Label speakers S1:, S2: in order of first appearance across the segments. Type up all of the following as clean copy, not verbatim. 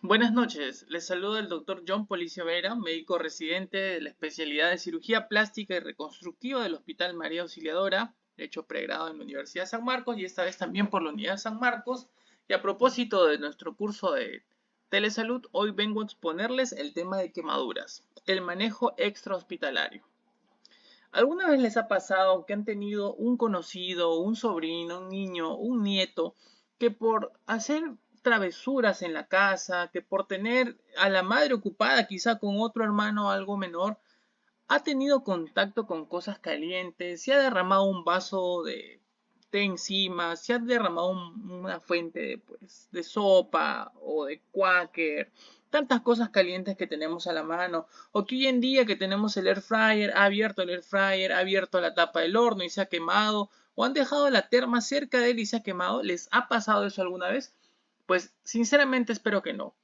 S1: Buenas noches, les saluda el doctor John Policio Vera, médico residente de la especialidad de cirugía plástica y reconstructiva del Hospital María Auxiliadora, hecho pregrado en la Universidad de San Marcos y esta vez también por la Unidad de San Marcos. Y a propósito de nuestro curso de telesalud, hoy vengo a exponerles el tema de quemaduras, el manejo extrahospitalario. ¿Alguna vez les ha pasado que han tenido un conocido, un sobrino, un niño, un nieto, que por hacer travesuras en la casa, que por tener a la madre ocupada quizá con otro hermano algo menor, ha tenido contacto con cosas calientes, se ha derramado un vaso de té encima, se ha derramado una fuente de, pues, de sopa o de quaker, tantas cosas calientes que tenemos a la mano, o que hoy en día que tenemos el air fryer, ha abierto el air fryer, ha abierto la tapa del horno y se ha quemado, o han dejado la terma cerca de él y se ha quemado. ¿Les ha pasado eso alguna vez? Pues sinceramente espero que no.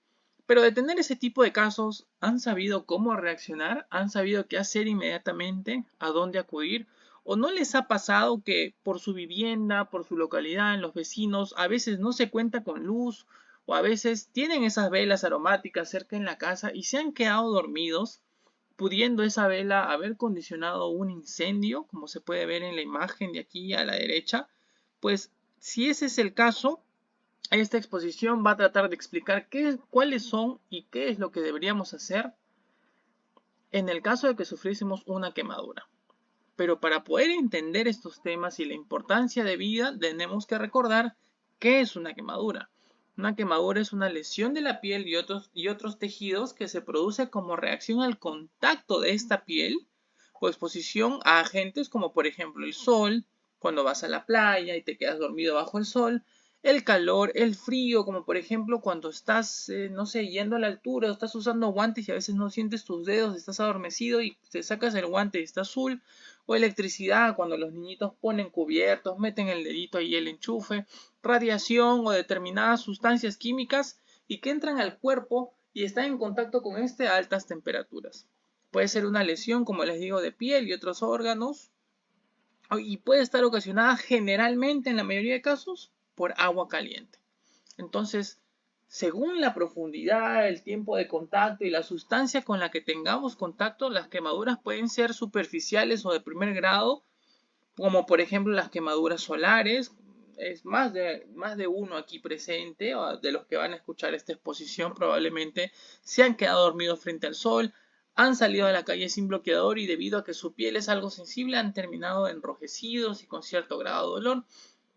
S1: Pero de tener ese tipo de casos, ¿han sabido cómo reaccionar? ¿Han sabido qué hacer inmediatamente? ¿A dónde acudir? ¿O no les ha pasado que por su vivienda, por su localidad, en los vecinos, a veces no se cuenta con luz o a veces tienen esas velas aromáticas cerca en la casa y se han quedado dormidos, pudiendo esa vela haber condicionado un incendio, como se puede ver en la imagen de aquí a la derecha? Pues si ese es el caso, esta exposición va a tratar de explicar cuáles son y qué es lo que deberíamos hacer en el caso de que sufriésemos una quemadura. Pero para poder entender estos temas y la importancia de vida, tenemos que recordar qué es una quemadura. Una quemadura es una lesión de la piel y otros tejidos que se produce como reacción al contacto de esta piel o exposición a agentes como por ejemplo el sol, cuando vas a la playa y te quedas dormido bajo el sol, el calor, el frío, como por ejemplo cuando estás, no sé, yendo a la altura, o estás usando guantes y a veces no sientes tus dedos, estás adormecido y te sacas el guante y está azul, o electricidad, cuando los niñitos ponen cubiertos, meten el dedito ahí el enchufe, radiación o determinadas sustancias químicas y que entran al cuerpo y están en contacto con este a altas temperaturas. Puede ser una lesión, como les digo, de piel y otros órganos, y puede estar ocasionada generalmente, en la mayoría de casos, por agua caliente. Entonces, según la profundidad, el tiempo de contacto y la sustancia con la que tengamos contacto, las quemaduras pueden ser superficiales o de primer grado, como por ejemplo las quemaduras solares. Es más de uno aquí presente, o de los que van a escuchar esta exposición, probablemente se han quedado dormidos frente al sol, han salido a la calle sin bloqueador y debido a que su piel es algo sensible han terminado enrojecidos y con cierto grado de dolor.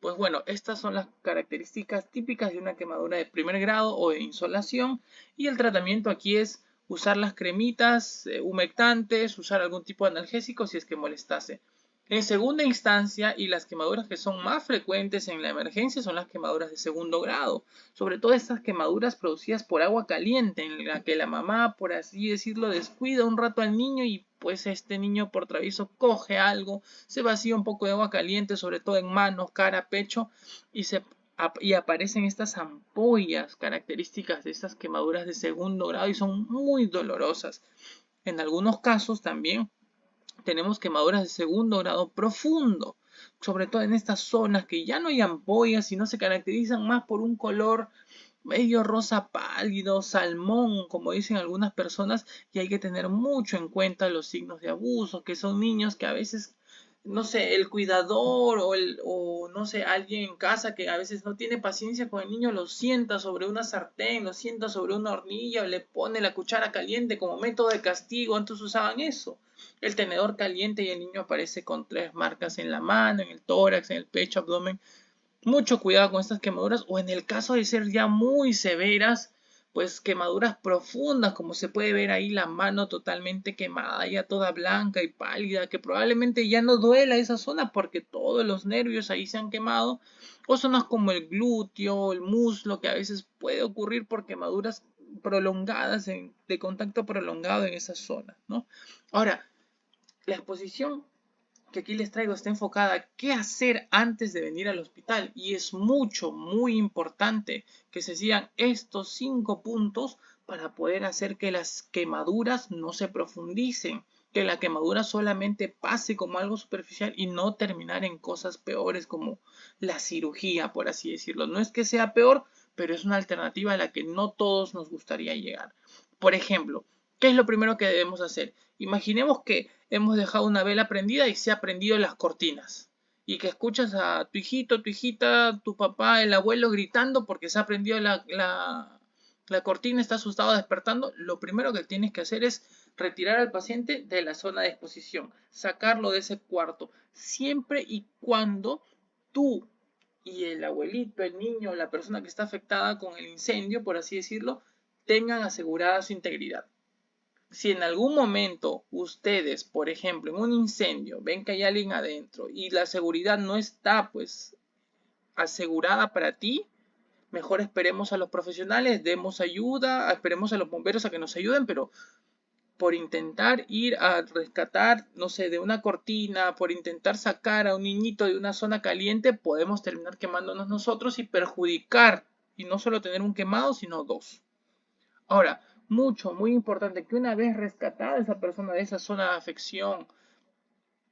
S1: Pues bueno, estas son las características típicas de una quemadura de primer grado o de insolación, y el tratamiento aquí es usar las cremitas humectantes, usar algún tipo de analgésico si es que molestase. En segunda instancia, y las quemaduras que son más frecuentes en la emergencia son las quemaduras de segundo grado, sobre todo estas quemaduras producidas por agua caliente, en la que la mamá, por así decirlo, descuida un rato al niño y pues este niño por travieso coge algo, se vacía un poco de agua caliente, sobre todo en manos, cara, pecho, y aparecen estas ampollas características de estas quemaduras de segundo grado y son muy dolorosas. En algunos casos también tenemos quemaduras de segundo grado profundo, sobre todo en estas zonas que ya no hay ampollas, sino se caracterizan más por un color medio rosa pálido, salmón, como dicen algunas personas, y hay que tener mucho en cuenta los signos de abuso, que son niños que a veces, no sé, el cuidador o no sé, alguien en casa que a veces no tiene paciencia con el niño, lo sienta sobre una sartén, lo sienta sobre una hornilla o le pone la cuchara caliente como método de castigo. Antes usaban eso, el tenedor caliente, y el niño aparece con 3 marcas en la mano, en el tórax, en el pecho, abdomen. Mucho cuidado con estas quemaduras, o en el caso de ser ya muy severas, pues quemaduras profundas, como se puede ver ahí la mano totalmente quemada, ya toda blanca y pálida, que probablemente ya no duela esa zona porque todos los nervios ahí se han quemado, o zonas como el glúteo, el muslo, que a veces puede ocurrir por quemaduras prolongadas, de contacto prolongado en esas zonas, ¿no? Ahora, la exposición que aquí les traigo está enfocada a qué hacer antes de venir al hospital, y es muy importante que se sigan estos 5 puntos para poder hacer que las quemaduras no se profundicen, que la quemadura solamente pase como algo superficial y no terminar en cosas peores como la cirugía, por así decirlo. No es que sea peor, pero es una alternativa a la que no todos nos gustaría llegar. Por ejemplo, ¿qué es lo primero que debemos hacer? Imaginemos que hemos dejado una vela prendida y se han prendido las cortinas. Y que escuchas a tu hijito, tu hijita, tu papá, el abuelo gritando porque se ha prendido la cortina, está asustado despertando. Lo primero que tienes que hacer es retirar al paciente de la zona de exposición, sacarlo de ese cuarto, siempre y cuando tú y el abuelito, el niño, la persona que está afectada con el incendio, por así decirlo, tengan asegurada su integridad. Si en algún momento ustedes, por ejemplo, en un incendio, ven que hay alguien adentro y la seguridad no está pues asegurada para ti, mejor esperemos a los profesionales, demos ayuda, esperemos a los bomberos a que nos ayuden, pero por intentar ir a rescatar, no sé, de una cortina, por intentar sacar a un niñito de una zona caliente, podemos terminar quemándonos nosotros y perjudicar, y no solo tener un quemado, sino dos. Ahora, muy importante, que una vez rescatada esa persona de esa zona de afección,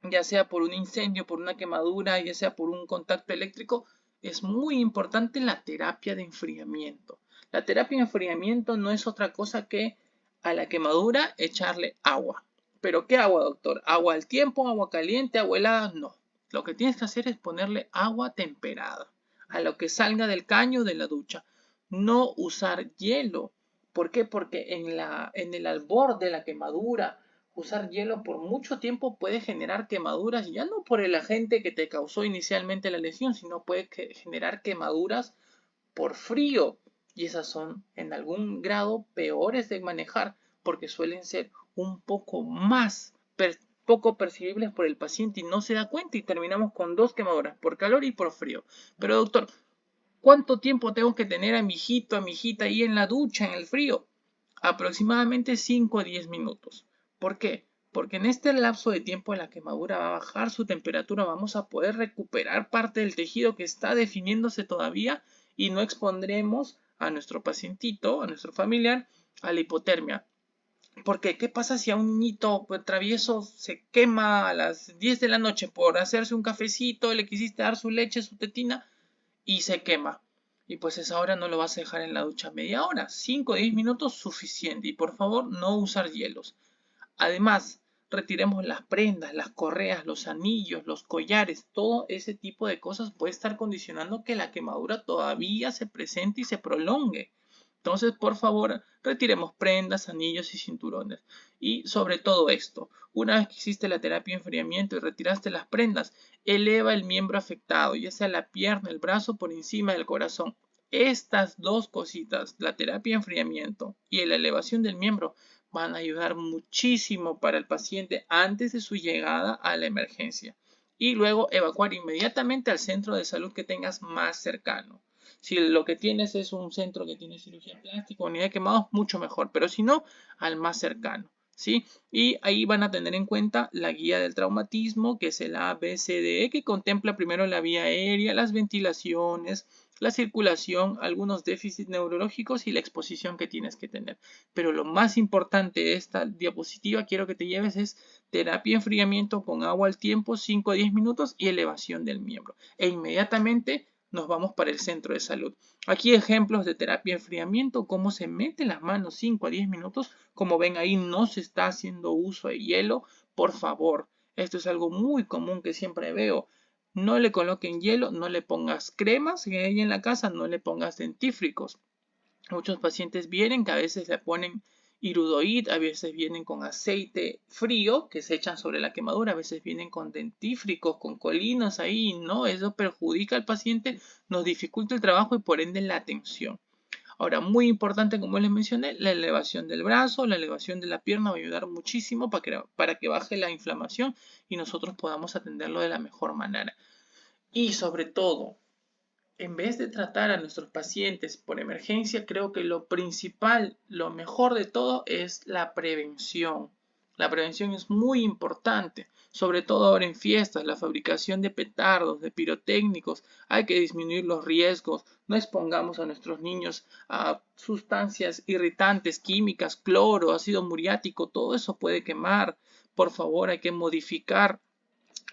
S1: ya sea por un incendio, por una quemadura, ya sea por un contacto eléctrico, es muy importante la terapia de enfriamiento. La terapia de enfriamiento no es otra cosa que a la quemadura echarle agua. ¿Pero qué agua, doctor? ¿Agua al tiempo, agua caliente, agua helada? No. Lo que tienes que hacer es ponerle agua temperada a lo que salga del caño de la ducha. No usar hielo. ¿Por qué? Porque en el albor de la quemadura, usar hielo por mucho tiempo puede generar quemaduras, ya no por el agente que te causó inicialmente la lesión, sino puede generar quemaduras por frío. Y esas son en algún grado peores de manejar porque suelen ser un poco más poco percibibles por el paciente y no se da cuenta y terminamos con dos quemaduras, por calor y por frío. Pero doctor, ¿cuánto tiempo tengo que tener a mi hijito, a mi hijita ahí en la ducha, en el frío? Aproximadamente 5 a 10 minutos. ¿Por qué? Porque en este lapso de tiempo la quemadura va a bajar su temperatura, vamos a poder recuperar parte del tejido que está definiéndose todavía y no expondremos a nuestro pacientito, a nuestro familiar, a la hipotermia. Porque, ¿qué pasa si a un niñito travieso se quema a las 10 de la noche por hacerse un cafecito, le quisiste dar su leche, su tetina y se quema? Y pues esa hora no lo vas a dejar en la ducha media hora, 5 o 10 minutos suficiente. Y por favor, no usar hielos. Además, retiremos las prendas, las correas, los anillos, los collares, todo ese tipo de cosas puede estar condicionando que la quemadura todavía se presente y se prolongue. Entonces, por favor, retiremos prendas, anillos y cinturones. Y sobre todo esto, una vez que hiciste la terapia de enfriamiento y retiraste las prendas, eleva el miembro afectado, ya sea la pierna, el brazo, por encima del corazón. Estas dos cositas, la terapia de enfriamiento y la elevación del miembro, van a ayudar muchísimo para el paciente antes de su llegada a la emergencia. Y luego evacuar inmediatamente al centro de salud que tengas más cercano. Si lo que tienes es un centro que tiene cirugía plástica o unidad de quemados, mucho mejor. Pero si no, al más cercano. ¿Sí? Y ahí van a tener en cuenta la guía del traumatismo, que es el ABCDE, que contempla primero la vía aérea, las ventilaciones, la circulación, algunos déficits neurológicos y la exposición que tienes que tener. Pero lo más importante de esta diapositiva, quiero que te lleves, es terapia de enfriamiento con agua al tiempo, 5 a 10 minutos y elevación del miembro. E inmediatamente nos vamos para el centro de salud. Aquí ejemplos de terapia de enfriamiento, cómo se mete las manos 5 a 10 minutos. Como ven ahí no se está haciendo uso de hielo. Por favor, esto es algo muy común que siempre veo. No le coloquen hielo, no le pongas cremas que hay en la casa, no le pongas dentífricos. Muchos pacientes vienen que a veces le ponen Irudoid, a veces vienen con aceite frío que se echan sobre la quemadura, a veces vienen con dentífricos, con colinos ahí, no, eso perjudica al paciente, nos dificulta el trabajo y por ende la atención. Ahora, muy importante, como les mencioné, la elevación del brazo, la elevación de la pierna va a ayudar muchísimo para que baje la inflamación y nosotros podamos atenderlo de la mejor manera. Y sobre todo, en vez de tratar a nuestros pacientes por emergencia, creo que lo principal, lo mejor de todo es la prevención. La prevención es muy importante, sobre todo ahora en fiestas, la fabricación de petardos, de pirotécnicos, hay que disminuir los riesgos, no expongamos a nuestros niños a sustancias irritantes, químicas, cloro, ácido muriático, todo eso puede quemar. Por favor, hay que modificar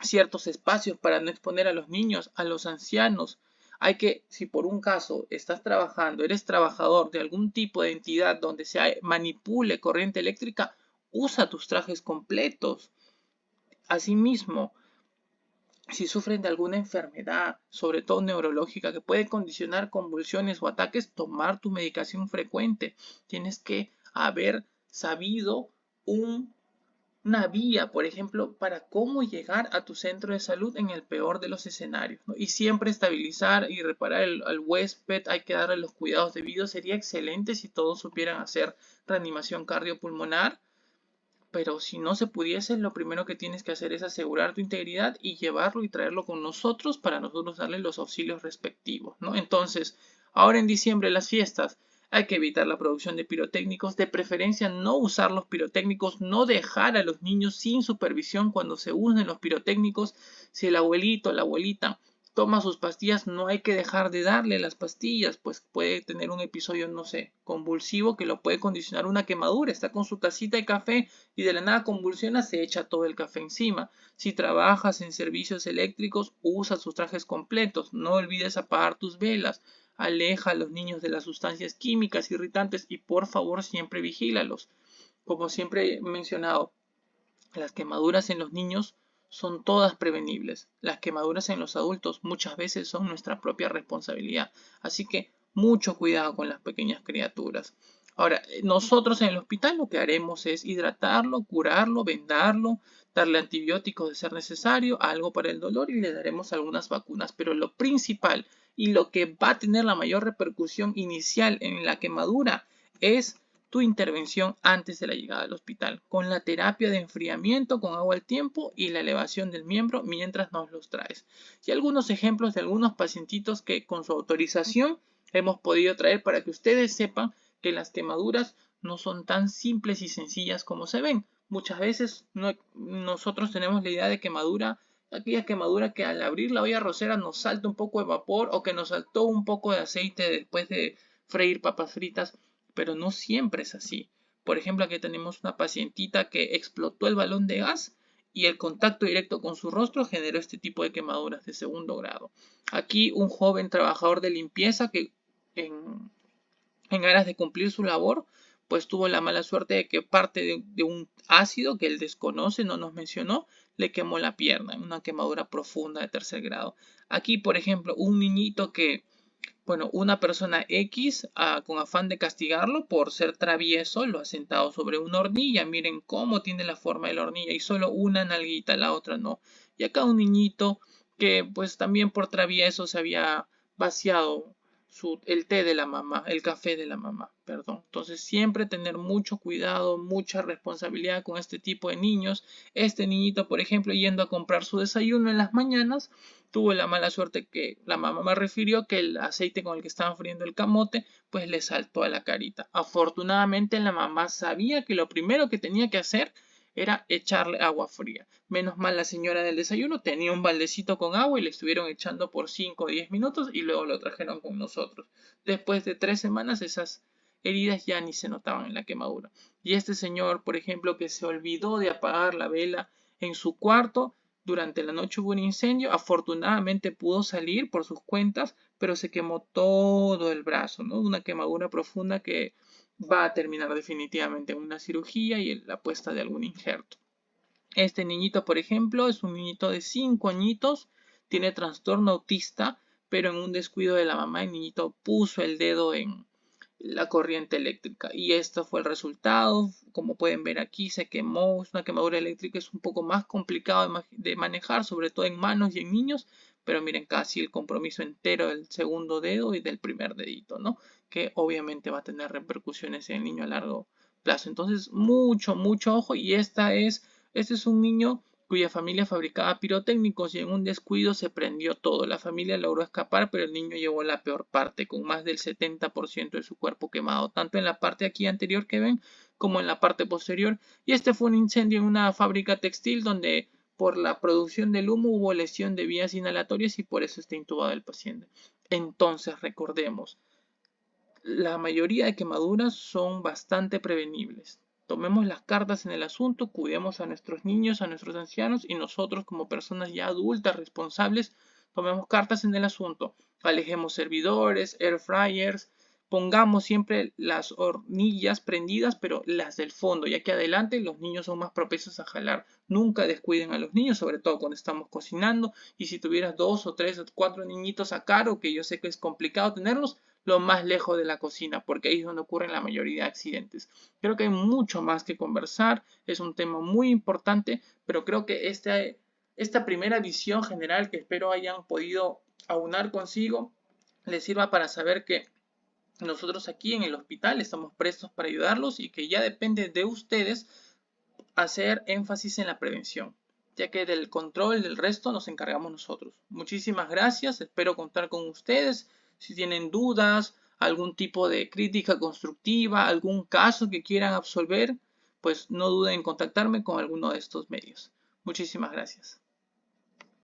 S1: ciertos espacios para no exponer a los niños, a los ancianos, Hay que, si por un caso estás trabajando, eres trabajador de algún tipo de entidad donde se manipule corriente eléctrica, usa tus trajes completos. Asimismo, si sufren de alguna enfermedad, sobre todo neurológica, que puede condicionar convulsiones o ataques, tomar tu medicación frecuente. Tienes que haber sabido una vía, por ejemplo, para cómo llegar a tu centro de salud en el peor de los escenarios, ¿no? Y siempre estabilizar y reparar al huésped, hay que darle los cuidados debidos. Sería excelente si todos supieran hacer reanimación cardiopulmonar, pero si no se pudiese, lo primero que tienes que hacer es asegurar tu integridad y llevarlo y traerlo con nosotros para nosotros darle los auxilios respectivos, ¿no? Entonces, ahora en diciembre, las fiestas, hay que evitar la producción de pirotécnicos, de preferencia no usar los pirotécnicos, no dejar a los niños sin supervisión cuando se usen los pirotécnicos. Si el abuelito o la abuelita toma sus pastillas, no hay que dejar de darle las pastillas, pues puede tener un episodio, no sé, convulsivo que lo puede condicionar una quemadura. Está con su tacita de café y de la nada convulsiona, se echa todo el café encima. Si trabajas en servicios eléctricos, usa sus trajes completos. No olvides apagar tus velas. Aleja a los niños de las sustancias químicas irritantes y por favor siempre vigílalos. Como siempre he mencionado, las quemaduras en los niños son todas prevenibles. Las quemaduras en los adultos muchas veces son nuestra propia responsabilidad. Así que mucho cuidado con las pequeñas criaturas. Ahora, nosotros en el hospital lo que haremos es hidratarlo, curarlo, vendarlo, darle antibióticos de ser necesario, algo para el dolor y le daremos algunas vacunas. Pero lo principal y lo que va a tener la mayor repercusión inicial en la quemadura es tu intervención antes de la llegada al hospital, con la terapia de enfriamiento con agua al tiempo y la elevación del miembro mientras nos los traes. Y algunos ejemplos de algunos pacientitos que con su autorización hemos podido traer para que ustedes sepan que las quemaduras no son tan simples y sencillas como se ven. Muchas veces nosotros tenemos la idea de quemadura, aquella quemadura que al abrir la olla arrocera nos salta un poco de vapor o que nos saltó un poco de aceite después de freír papas fritas, pero no siempre es así. Por ejemplo, aquí tenemos una pacientita que explotó el balón de gas y el contacto directo con su rostro generó este tipo de quemaduras de segundo grado. Aquí un joven trabajador de limpieza que en aras de cumplir su labor, pues tuvo la mala suerte de que parte de un ácido que él desconoce, no nos mencionó, le quemó la pierna, una quemadura profunda de tercer grado. Aquí, por ejemplo, un niñito que una persona X, con afán de castigarlo por ser travieso, lo ha sentado sobre una hornilla. Miren cómo tiene la forma de la hornilla y solo una nalguita, la otra no. Y acá un niñito que pues también por travieso se había vaciado el té de la mamá, el café de la mamá, perdón. Entonces siempre tener mucho cuidado, mucha responsabilidad con este tipo de niños. Este niñito, por ejemplo, yendo a comprar su desayuno en las mañanas, tuvo la mala suerte que la mamá me refirió que el aceite con el que estaban friendo el camote pues le saltó a la carita. Afortunadamente la mamá sabía que lo primero que tenía que hacer era echarle agua fría. Menos mal la señora del desayuno tenía un baldecito con agua y le estuvieron echando por 5 o 10 minutos y luego lo trajeron con nosotros. Después de 3 semanas esas heridas ya ni se notaban en la quemadura. Y este señor, por ejemplo, que se olvidó de apagar la vela en su cuarto, durante la noche hubo un incendio, afortunadamente pudo salir por sus cuentas, pero se quemó todo el brazo, ¿no? Una quemadura profunda que va a terminar definitivamente en una cirugía y en la puesta de algún injerto. Este niñito, por ejemplo, es un niñito de 5 añitos, tiene trastorno autista, pero en un descuido de la mamá el niñito puso el dedo en la corriente eléctrica y esto fue el resultado. Como pueden ver aquí, se quemó. Una quemadura eléctrica es un poco más complicado de manejar, sobre todo en manos y en niños, pero miren, casi el compromiso entero del segundo dedo y del primer dedito, ¿no? Que obviamente va a tener repercusiones en el niño a largo plazo. Entonces, mucho ojo. Y este es un niño cuya familia fabricaba pirotécnicos y en un descuido se prendió todo. La familia logró escapar, pero el niño llevó la peor parte, con más del 70% de su cuerpo quemado, tanto en la parte aquí anterior que ven como en la parte posterior. Y este fue un incendio en una fábrica textil donde por la producción del humo hubo lesión de vías inhalatorias y por eso está intubado el paciente. Entonces recordemos, la mayoría de quemaduras son bastante prevenibles. Tomemos las cartas en el asunto, cuidemos a nuestros niños, a nuestros ancianos y nosotros como personas ya adultas responsables, tomemos cartas en el asunto. alejemos servidores, air fryers, pongamos siempre las hornillas prendidas, pero las del fondo, ya que adelante los niños son más propensos a jalar. Nunca descuiden a los niños, sobre todo cuando estamos cocinando. Y si tuvieras 2 o 3 o 4 niñitos a cargo, que yo sé que es complicado tenerlos, lo más lejos de la cocina, porque ahí es donde ocurren la mayoría de accidentes. Creo que hay mucho más que conversar, es un tema muy importante, pero creo que esta primera visión general que espero hayan podido aunar consigo les sirva para saber que nosotros aquí en el hospital estamos prestos para ayudarlos y que ya depende de ustedes hacer énfasis en la prevención, ya que del control del resto nos encargamos nosotros. Muchísimas gracias, espero contar con ustedes. Si tienen dudas, algún tipo de crítica constructiva, algún caso que quieran absolver, pues no duden en contactarme con alguno de estos medios. Muchísimas gracias.